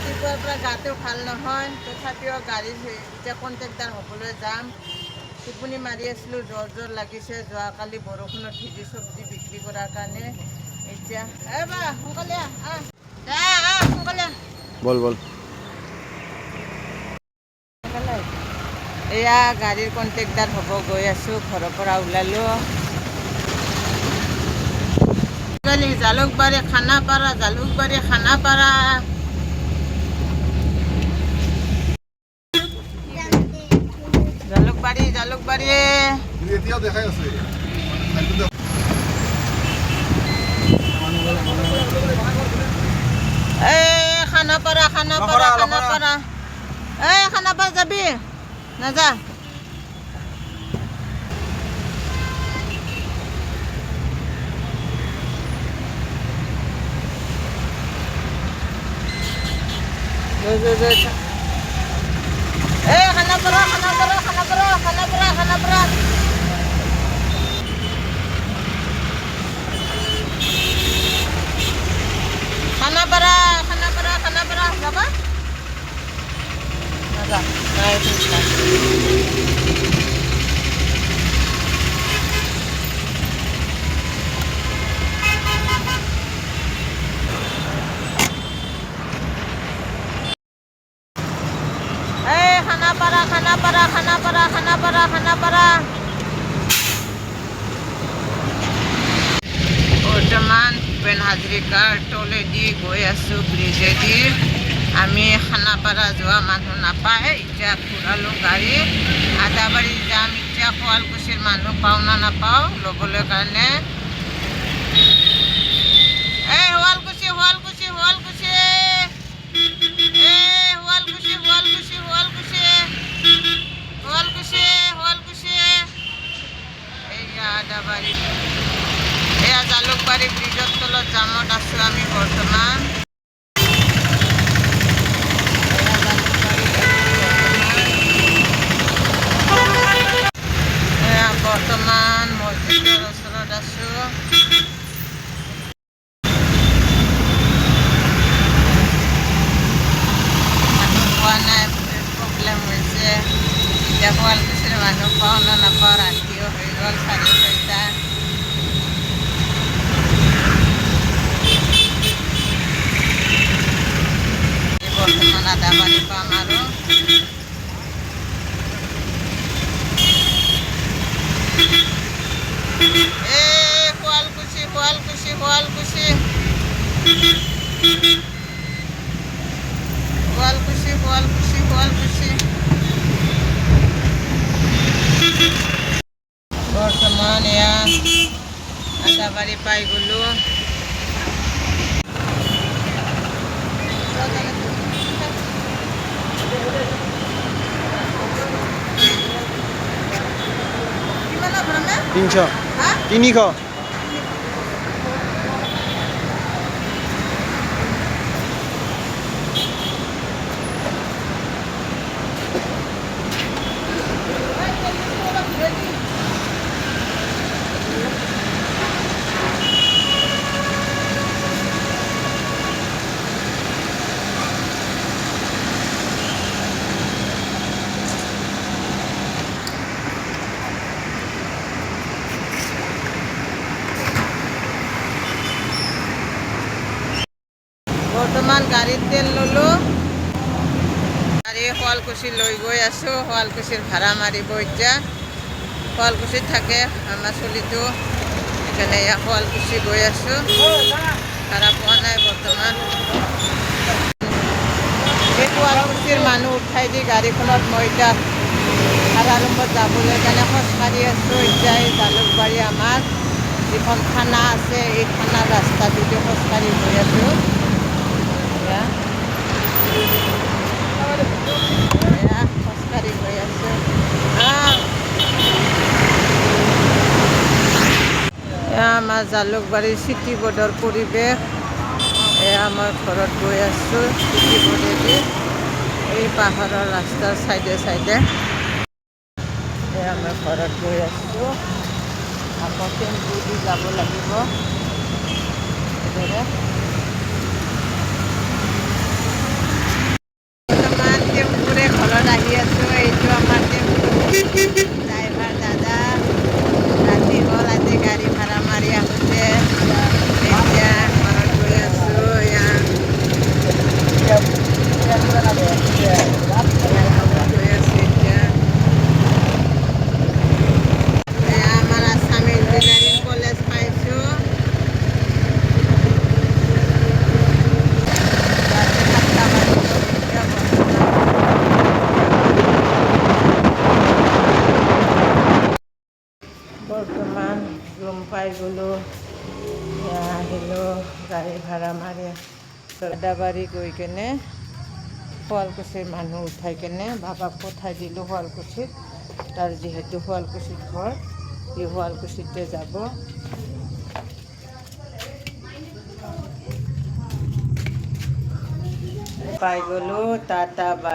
ৰাতিপুৱাৰ পৰা গাটো ভাল নহয়, তথাপিও গাড়ী এতিয়া কণ্ট্ৰেক্টাৰ হ'বলৈ যাম। টোপনি মাৰি আছিলোঁ, জ্বৰ লাগিছে। যোৱাকালি বৰষুণত ভিজি চব্জি বিক্ৰী কৰাৰ কাৰণে এতিয়া বা সোনকালে সোনকালে বল বল। এয়া গাড়ীৰ কণ্ট্ৰেক্টাৰ হ'ব গৈ আছোঁ, ঘৰৰ পৰা ওলালোঁ। জালুকবাৰী খানাপাৰা, জালুকবাৰী খানাপাৰা। জালুকবাৰী জালুকবাৰী এতিয়াও দেখাই আছে। খানাপাৰা খানাপাৰা খানাপাৰা। খানাপাৰা যাবি নাযা? খানাপাৰা খানাপাৰা খানাপাৰা খানাপাৰা খানাপাৰা। খানাপাৰা খানাপাৰা খানাপাৰা যাবা নাযা? খানাপাৰা খানাপাৰা খানাপাৰা খানাপাৰা খানাপাৰা। বৰ্তমান ভূপেন হাজৰিকাৰ তলেদি গৈ আছোঁ, ব্ৰিজেদি। আমি খানাপাৰা যোৱা মানুহ নাপায়, এতিয়া ঘূৰালোঁ গাড়ী। আদাবাৰী যাম এতিয়া। শুৱালকুছিৰ মানুহ পাওঁ না নাপাওঁ ল'বলৈ কাৰণে। শুৱালকুছি শুৱালকুছি শুৱালকুছি শুৱালকুছি শুৱালকুছি শুৱালকুছি শুৱালকুছি শুৱালকুছি। এইয়া আদাবাৰী, এয়া জালুকবাৰী ব্ৰিজৰ তলত জামত আছোঁ আমি বৰ্তমান। বৰ্তমান মছজিদৰ ওচৰত আছোঁ। মানুহ পোৱা নাই, প্ৰব্লেম হৈছে। এতিয়া শুৱালকুছিৰ মানুহ পাওঁ না নাপাওঁ, ৰাতিও হৈ গ'ল 6:30। বৰ্তমান আদাবাৰী পাম আৰু। শুৱালকুছি শুৱালকুছি শুৱালকুছি শুৱালকুছি শুৱালকুছি শুৱালকুছি। বৰ্তমান এয়া আদাবাৰী পাই গ'লোঁ। কিমানৰ ভাড়া? 300 300। বৰ্তমান গাড়ীত তেল ল'লোঁ। গাড়ী শুৱালকুছি লৈ গৈ আছোঁ। শুৱালকুছিৰ ভাড়া মাৰিব এতিয়া। শুৱালকুছিত থাকে আমাৰ চলিটো, সেইকাৰণে এয়া শুৱালকুছি গৈ আছোঁ। ভাড়া পোৱা নাই বৰ্তমান। এই শুৱালকুছিৰ মানুহ উঠাই দি গাড়ীখনত মই এতিয়া ভাড়া ৰুমত যাবলৈ কাৰণে খোজকাঢ়ি আছোঁ। এতিয়া এই জালুকবাৰী আমাৰ যিখন থানা আছে, এই থানাৰ ৰাস্তাটোতে খোজকাঢ়ি গৈ আছোঁ। খোজকাঢ়ি গৈ আছোঁ। এয়া আমাৰ জালুকবাৰী চিটি বোৰ্ডৰ পৰিৱেশ। এয়া মই ঘৰত গৈ আছোঁ চিটি বোৰ্ডেদি, এই পাহাৰৰ ৰাস্তাৰ চাইডে চাইডে। এয়া মই ঘৰত গৈ আছোঁ। আকৌ টেম্পু দি যাব লাগিব। গাড়ী ভাড়া মাৰে চদাবাৰী গৈ কেনে শুৱালকুছিৰ মানুহ উঠাই কেনে বাবাক পঠাই দিলোঁ শুৱালকুছিত। তাৰ যিহেতু শুৱালকুছিত ঘৰ, সি শুৱালকুছিতে যাব। পাই গ'লোঁ টাটা বাই।